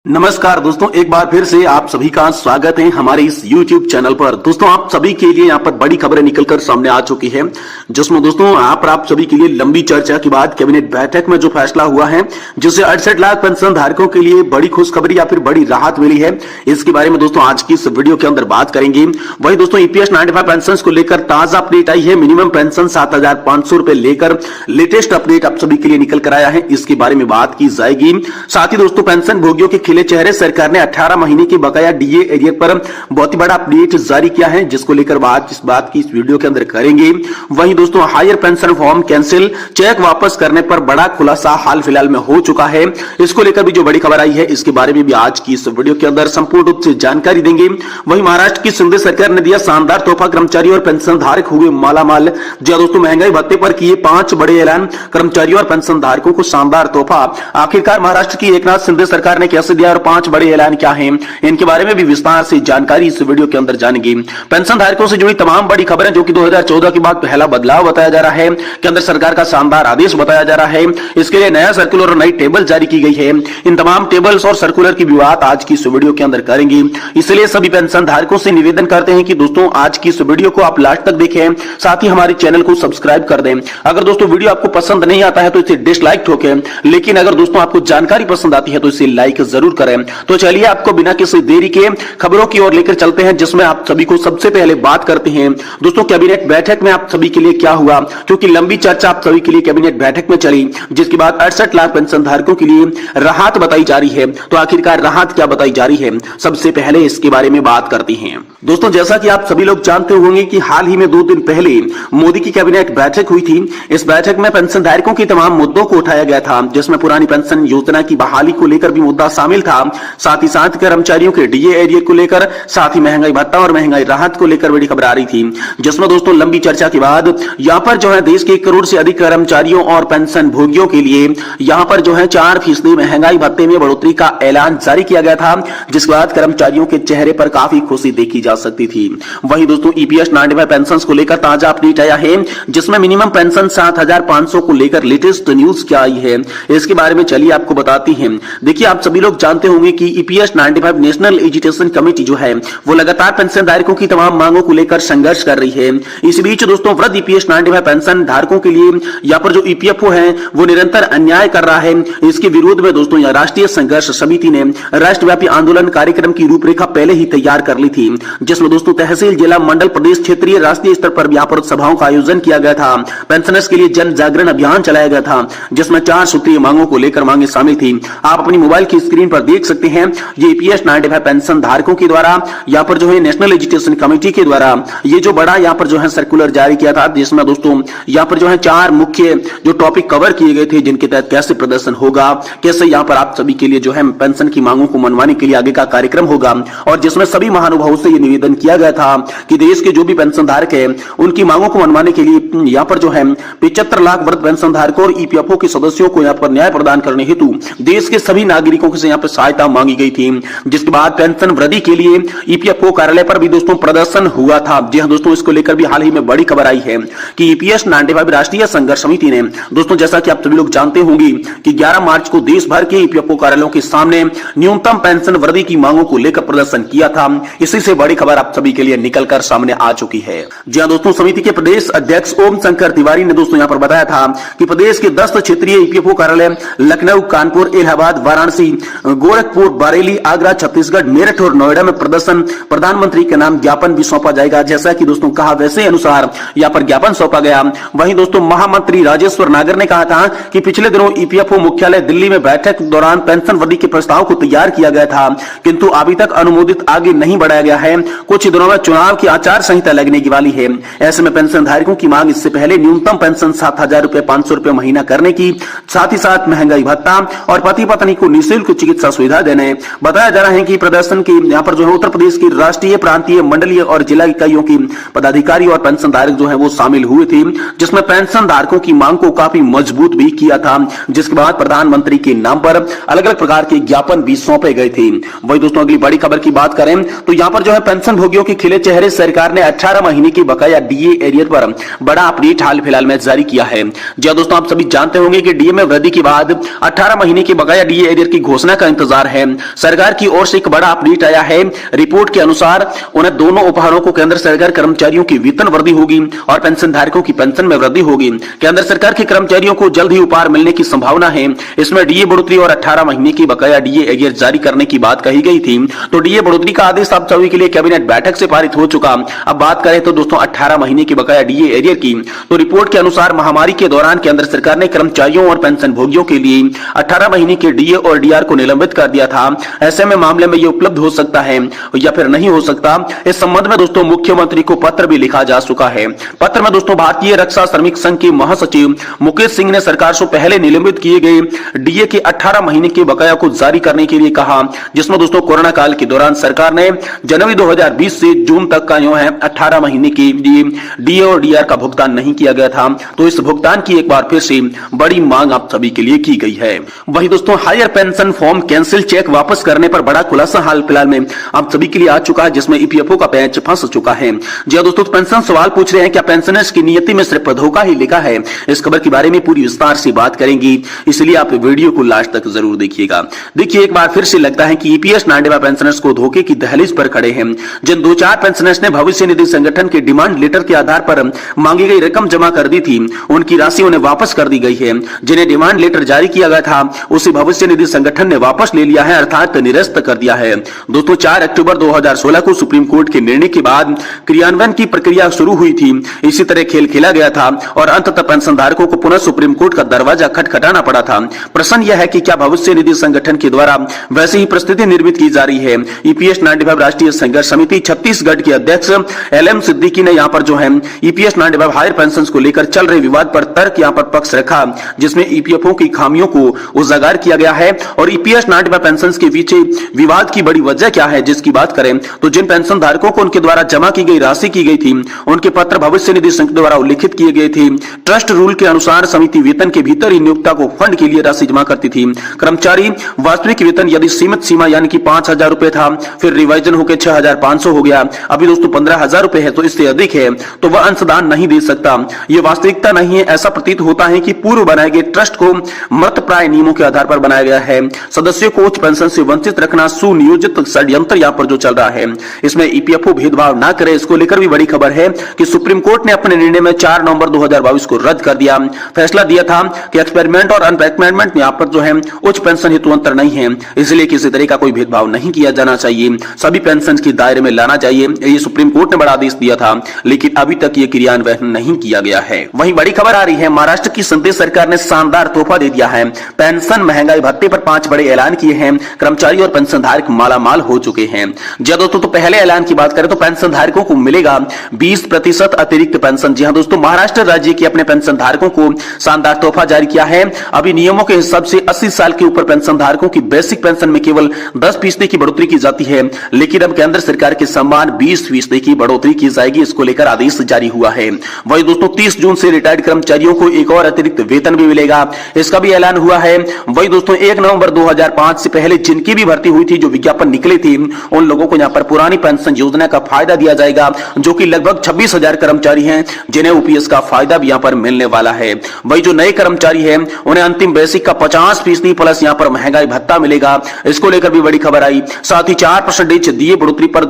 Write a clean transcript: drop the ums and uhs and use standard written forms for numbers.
नमस्कार दोस्तों, एक बार फिर से आप सभी का स्वागत है हमारे इस YouTube चैनल पर। दोस्तों आप सभी के लिए यहाँ पर बड़ी खबरें निकलकर सामने आ चुकी है, जिसमें दोस्तों यहाँ पर आप सभी के लिए लंबी चर्चा के बाद कैबिनेट बैठक में जो फैसला हुआ है, जिससे 68 लाख पेंशन धारकों के लिए बड़ी खुशखबरी या फिर बड़ी राहत मिली है, इसके बारे में दोस्तों आज की इस वीडियो के अंदर बात करेंगे। वही दोस्तों EPS 95 पेंशन को लेकर ताजा अपडेट आई है। मिनिमम पेंशन 7,500 रुपए लेकर लेटेस्ट अपडेट आप सभी के लिए निकल कर आया है, इसके बारे में बात की जाएगी। साथ ही दोस्तों पेंशन भोगियों के खिले चेहरे सरकार ने 18 महीने की बकाया डीए एरियर पर बहुत ही बड़ा अपडेट जारी किया है, जिसको लेकर बात की इस वीडियो के अंदर करेंगे। वहीं दोस्तों higher pension form cancel, check वापस करने पर बड़ा खुलासा हाल फिलहाल में हो चुका है, इसको लेकर भी जो बड़ी खबर आई है इसके बारे में भी आज की इस वीडियो के अंदर संपूर्ण रूप से जानकारी देंगे। वहीं महाराष्ट्र की शिंदे सरकार ने दिया शानदार तोहफा, कर्मचारी और पेंशन धारक हुए मालामाल। जी दोस्तों, महंगाई भत्ते पर किए 5 बड़े ऐलान, कर्मचारियों और पेंशन धारकों को शानदार तोहफा। आखिरकार महाराष्ट्र की एकनाथ शिंदे सरकार ने कैसे दिया और 5 बड़े ऐलान क्या हैं, इनके बारे में भी विस्तार से जानकारी इस वीडियो के अंदर जानेंगे। पेंशन धारकों से जुड़ी तमाम बड़ी खबरें, जो कि 2014 के बाद पहला बदलाव बताया जा रहा है, केंद्र सरकार का शानदार आदेश बताया जा रहा है, इसके लिए नया सर्कुलर और नई टेबल जारी की गई है। इन तमाम टेबल्स और सर्कुलर की बात आज की इस वीडियो के अंदर करेंगे। इसलिए सभी पेंशन धारकों से निवेदन करते हैं कि दोस्तों आज की इस वीडियो को आप लास्ट तक देखें, साथ ही हमारे चैनल को सब्सक्राइब कर दें। अगर दोस्तों वीडियो आपको पसंद नहीं आता है तो इसे डिसलाइक ठोकें, लेकिन अगर दोस्तों आपको जानकारी पसंद आती है तो इसे लाइक जरूर करें। तो चलिए आपको बिना किसी देरी के खबरों की ओर लेकर चलते हैं, जिसमें आप सभी को सबसे पहले बात करते हैं दोस्तों कैबिनेट बैठक में आप सभी के लिए क्या हुआ, क्योंकि लंबी चर्चा आप सभी के लिए कैबिनेट बैठक में चली, जिसके बाद 68 लाख पेंशन धारकों के लिए राहत बताई जा रही है। तो आखिरकार राहत क्या बताई जा रही है, सबसे पहले इसके बारे में बात करते हैं। दोस्तों जैसा कि आप सभी लोग जानते होंगे कि हाल ही में 2 दिन पहले मोदी की कैबिनेट बैठक हुई थी। इस बैठक में पेंशन धारकों की तमाम मुद्दों को उठाया गया था, जिसमें पुरानी पेंशन योजना की बहाली को लेकर भी मुद्दा शामिल था, साथ ही साथ कर्मचारियों के डीए एरियर को लेकर, साथ ही महंगाई भत्ता और महंगाई राहत को लेकर बड़ी खबर आ रही थी, जिसमें दोस्तों लंबी चर्चा के बाद यहां पर जो है देश के 1 करोड़ से अधिक कर्मचारियों और पेंशन भोगियों के लिए यहां पर जो है 4% महंगाई भत्ते में बढ़ोतरी का ऐलान जारी किया गया था, जिसके बाद कर्मचारियों के चेहरे पर काफी खुशी देखी जा सकती थी। वहीं दोस्तों EPS 95 पेंशन को लेकर ताजा अपडेट आया है, जिसमें मिनिमम पेंशन 7,500 को लेकर लेटेस्ट न्यूज क्या आई है, इसके बारे में चलिए आपको बताती हैं। देखिए आप सभी लोग जानते होंगे कि EPS 95 नेशनल एजुकेशन कमेटी जो है वो लगातार पेंशन धारकों की तमाम मांगों को लेकर संघर्ष कर रही है। इस बीच दोस्तों वृद्ध EPS 95 पेंशन धारकों के लिए यहाँ पर जो EPFO है वो निरंतर अन्याय कर रहा है। इसके विरोध में दोस्तों यहाँ राष्ट्रीय संघर्ष समिति ने राष्ट्रव्यापी आंदोलन कार्यक्रम की रूपरेखा पहले ही तैयार कर ली थी, जिसमें दोस्तों तहसील, जिला, मंडल, प्रदेश, क्षेत्रीय, राष्ट्रीय स्तर पर यहाँ पर सभाओं का आयोजन किया गया था। पेंशनर्स के लिए जन जागरण अभियान चलाया गया था, जिसमें 4 सूत्रीय मांगों को लेकर मांगे शामिल थी। आप अपनी मोबाइल की स्क्रीन पर देख सकते हैं, ये EPS 95 पेंशन धारकों के द्वारा यहाँ पर जो है नेशनल एजुकेशन कमेटी के द्वारा ये जो बड़ा यहाँ पर जो है सर्कुलर जारी किया था, जिसमें दोस्तों यहाँ पर जो है 4 मुख्य जो टॉपिक कवर किए गए थे, जिनके तहत कैसे प्रदर्शन होगा, कैसे यहाँ पर आप सभी के लिए जो है पेंशन की मांगों को मनवाने के लिए आगे का कार्यक्रम होगा, और जिसमें सभी महानुभावों से ये निवेदन किया गया था कि देश के जो भी पेंशन धारक है उनकी मांगों को मनवाने के लिए यहाँ पर जो है 75 लाख वृद्ध पेंशन धारकों और EPFO के सदस्यों को यहाँ पर न्याय प्रदान करने हेतु देश के सभी नागरिकों से यहाँ पर सहायता मांगी गई थी। जिसके बाद पेंशन वृद्धि के लिए EPFO कार्यालय पर भी दोस्तों प्रदर्शन हुआ था। जी हाँ दोस्तों, इसको लेकर भी हाल ही में बड़ी खबर आई है कि EPS 95 राष्ट्रीय संघर्ष समिति ने दोस्तों जैसा कि आप सभी लोग जानते होंगे कि 11 मार्च को देश भर के EPFO कार्यालयों के सामने न्यूनतम पेंशन वृद्धि की मांगों को लेकर प्रदर्शन किया था। इसी से बड़ी खबर आप सभी के लिए निकलकर सामने आ चुकी है। जी हाँ दोस्तों, समिति के प्रदेश अध्यक्ष ओम शंकर तिवारी ने दोस्तों यहाँ पर बताया था कि प्रदेश के 10 क्षेत्रीय EPFO कार्यालय लखनऊ, कानपुर, इलाहाबाद, वाराणसी, गोरखपुर, बरेली, आगरा, छत्तीसगढ़, मेरठ और नोएडा में प्रदर्शन प्रधानमंत्री के नाम ज्ञापन भी सौंपा जाएगा। जैसा कि दोस्तों कहा वैसे अनुसार यहाँ पर ज्ञापन सौंपा गया। वहीं दोस्तों महामंत्री राजेश्वर नागर ने कहा था कि पिछले दिनों EPFO मुख्यालय दिल्ली में बैठक दौरान पेंशन वृद्धि के प्रस्ताव को तैयार किया गया था, किंतु अभी तक अनुमोदित आगे नहीं बढ़ाया गया है। कुछ दिनों में चुनाव की आचार संहिता लगने की वाली है। ऐसे में पेंशन धारकों की मांग इससे पहले न्यूनतम पेंशन 7,500 रुपए महीना करने की, साथ ही साथ महंगाई भत्ता और पति पत्नी को निःशुल्क चिकित्सा सुविधा देने। बताया जा रहा है कि प्रदर्शन की यहाँ पर जो है उत्तर प्रदेश की राष्ट्रीय, प्रांतीय, मंडलीय और जिला इकाइयों की पदाधिकारी और पेंशन धारक जो है वो शामिल हुए थे, जिसमें पेंशन धारकों की मांग को काफी मजबूत भी किया था। जिसके बाद प्रधानमंत्री के नाम पर अलग अलग प्रकार के ज्ञापन भी सौंपे गए थे। वही दोस्तों अगली बड़ी खबर की बात करें तो यहाँ पर जो है पेंशन भोगियों के खिले चेहरे सरकार ने 18 महीने की बकाया डीए एरियर पर बड़ा अपडेट हाल फिलहाल में जारी किया है। जी दोस्तों, आप सभी जानते होंगे कि डीए में वृद्धि के बाद 18 महीने के बकाया डीए एरियर की घोषणा का इंतजार है। सरकार की ओर से एक बड़ा अपडेट आया है। रिपोर्ट के अनुसार उन्हें दोनों उपहारों को केंद्र सरकार कर्मचारियों की वेतन वृद्धि होगी और पेंशन धारकों की पेंशन में वृद्धि होगी। केंद्र सरकार के कर्मचारियों को जल्द ही उपहार मिलने की संभावना है। इसमें डीए बढ़ोतरी और 18 महीने की बकाया डीए एरियर जारी करने की बात कही गई थी। तो डीए बढ़ोतरी का आदेश आप सभी के लिए कैबिनेट बैठक से पारित हो चुका। अब बात करें तो दोस्तों 18 महीने की बकाया डीए एरियर की, तो रिपोर्ट के अनुसार महामारी के दौरान केंद्र सरकार ने कर्मचारियों और पेंशन भोगियों के लिए 18 महीने के डीए और डीआर को निलंबित कर दिया था। ऐसे में मामले में ये उपलब्ध हो सकता है या फिर नहीं हो सकता। इस संबंध में दोस्तों मुख्यमंत्री को पत्र भी लिखा जा चुका है। पत्र में दोस्तों भारतीय रक्षा श्रमिक संघ के महासचिव मुकेश सिंह ने सरकार से पहले निलंबित किए गए डीए के 18 महीने के बकाया को जारी करने के लिए कहा, जिसमें दोस्तों कोरोना काल के दौरान सरकार ने जनवरी 2020 से जून तक का जो है 18 महीने के लिए डीए और डीआर का भुगतान नहीं किया गया था। तो इस भुगतान की एक बार फिर से बड़ी मांग आप सभी के लिए की गई है। वही दोस्तों higher pension form cancel check वापस करने पर बड़ा खुलासा हाल फिलहाल में आप सभी के लिए आ चुका है, जिसमें ईपीएफओ का पैंच फंस चुका है। जी हां दोस्तों, पेंशन सवाल पूछ रहे हैं क्या पेंशनर्स की नियति में सिर्फ धोखा ही लिखा है। इस खबर के बारे में पूरी विस्तार से बात करेंगे, इसलिए आप वीडियो को लास्ट तक जरूर देखिएगा। देखिए एक बार फिर से लगता है कि ईपीएस नाडेवा पेंशनर्स को धोखे की दहलीज पर खड़े हैं। जिन 2-4 पेंशनर्स ने भविष्य निधि संगठन के डिमांड लेटर के आधार पर मांगी गई रकम जमा कर दी थी, उनकी राशि उन्हें वापस कर दी गई है। जिन्हें डिमांड लेटर जारी किया गया था उसे भविष्य निधि संगठन ने वापस ले लिया है, अर्थात निरस्त कर दिया है। दोस्तों 4 अक्टूबर 2016 को सुप्रीम कोर्ट के निर्णय के बाद क्रियान्वयन की प्रक्रिया शुरू हुई थी। इसी तरह खेल खेला गया था और अंततः पेंशन धारकों को पुनः सुप्रीम कोर्ट का दरवाजा खटखटाना पड़ा था। प्रश्न यह है कि क्या भविष्य निधि संगठन के द्वारा वैसी ही परिस्थिति निर्मित की जा रही है। ईपीएस 95 राष्ट्रीय संघर्ष समिति छत्तीसगढ़ के अध्यक्ष एलएम सिद्दीकी ने यहाँ पर जो है ईपीएस 95 हायर पेंशन को लेकर चल रहे विवाद पर तर्क यहाँ पर पक्ष रखा, जिसमें ईपीएफओ की खामियों को उजागर किया गया है और ईपीएस 95 पेंशन के पीछे विवाद की बड़ी वजह क्या है। जिसकी बात करें तो जिन पेंशन धारकों को उनके द्वारा जमा की गई राशि की गई थी, उनके पत्र भविष्य निधि संघ द्वारा उल्लिखित किए गए थे। ट्रस्ट रूल के अनुसार समिति वेतन के भीतर ही नियोक्ता को फंड के लिए राशि जमा करती थी। कर्मचारी वास्तविक वेतन यदि सीमित सीमा यानी कि 5,000 रुपए था, फिर रिवाइजन होकर 6,500 हो गया, अभी दोस्तों 15,000 रुपए है, तो इससे अधिक है तो वह अंशदान नहीं दे सकता। यह वास्तविकता नहीं है। ऐसा प्रतीत होता है कि पूर्व बनाए गए ट्रस्ट को मृतप्राय नियमों के आधार पर बनाया गया है। सदस्यों को उच्च पेंशन से वंचित रखना सुनियोजित षड्यंत्र यहाँ पर जो चल रहा है। इसमें ईपीएफओ भेदभाव ना करे, इसको लेकर भी बड़ी खबर है कि सुप्रीम कोर्ट ने अपने निर्णय में 4 नवंबर 2022 को रद्द कर दिया। फैसला दिया था कि एक्सपेरिमेंट और अनपेक्समेंट यहाँ पर जो है उच्च पेंशन हेतु अंतर नहीं है, इसलिए किसी तरह का कोई भेदभाव नहीं किया जाना चाहिए, सभी पेंशन के दायरे में लाना चाहिए। ये सुप्रीम कोर्ट ने बड़ा आदेश दिया था, लेकिन अभी तक ये क्रियान्वयन नहीं किया गया है। वहीं बड़ी खबर आ रही है, महाराष्ट्र की संदेश सरकार ने शानदार तोहफा दे दिया है। पेंशन महंगाई भत्ते पर 5 बड़े ऐलान किए हैं। कर्मचारी और पेंशनधारक मालामाल हो चुके हैं। जी दोस्तों, तो पहले ऐलान की बात करें तो पेंशनधारकों को मिलेगा 20% अतिरिक्त पेंशन। जी हां दोस्तों, महाराष्ट्र राज्य के अपने पेंशनधारकों को शानदार तोहफा जारी किया है। अभी नियमों के हिसाब से 80 साल के ऊपर पेंशनधारकों की बेसिक पेंशन में केवल 10% की बढ़ोतरी की जाती है, लेकिन अब केंद्र सरकार के समान 20% की बढ़ोतरी की जाएगी। इसको लेकर आदेश जारी हुआ है। वही दोस्तों 30 जून से रिटायर्ड कर्मचारियों को एक और अतिरिक्त वेतन भी मिलेगा, इसका भी ऐलान हुआ है। वही दोस्तों 1 नवंबर 2005 से पहले जिनकी भी भर्ती हुई थी, जो विज्ञापन निकले थे, उन लोगों को यहाँ पर पुरानी पेंशन योजना का फायदा दिया जाएगा, जो कि लगभग 26,000 कर्मचारी हैं, जिन्हें ओपीएस का फायदा भी यहाँ पर मिलने वाला है। वही जो नए कर्मचारी हैं उन्हें अंतिम बेसिक का 50% प्लस यहाँ पर महंगाई भत्ता मिलेगा। इसको लेकर भी बड़ी खबर आई। साथ ही 4% दिए बढ़ोतरी पर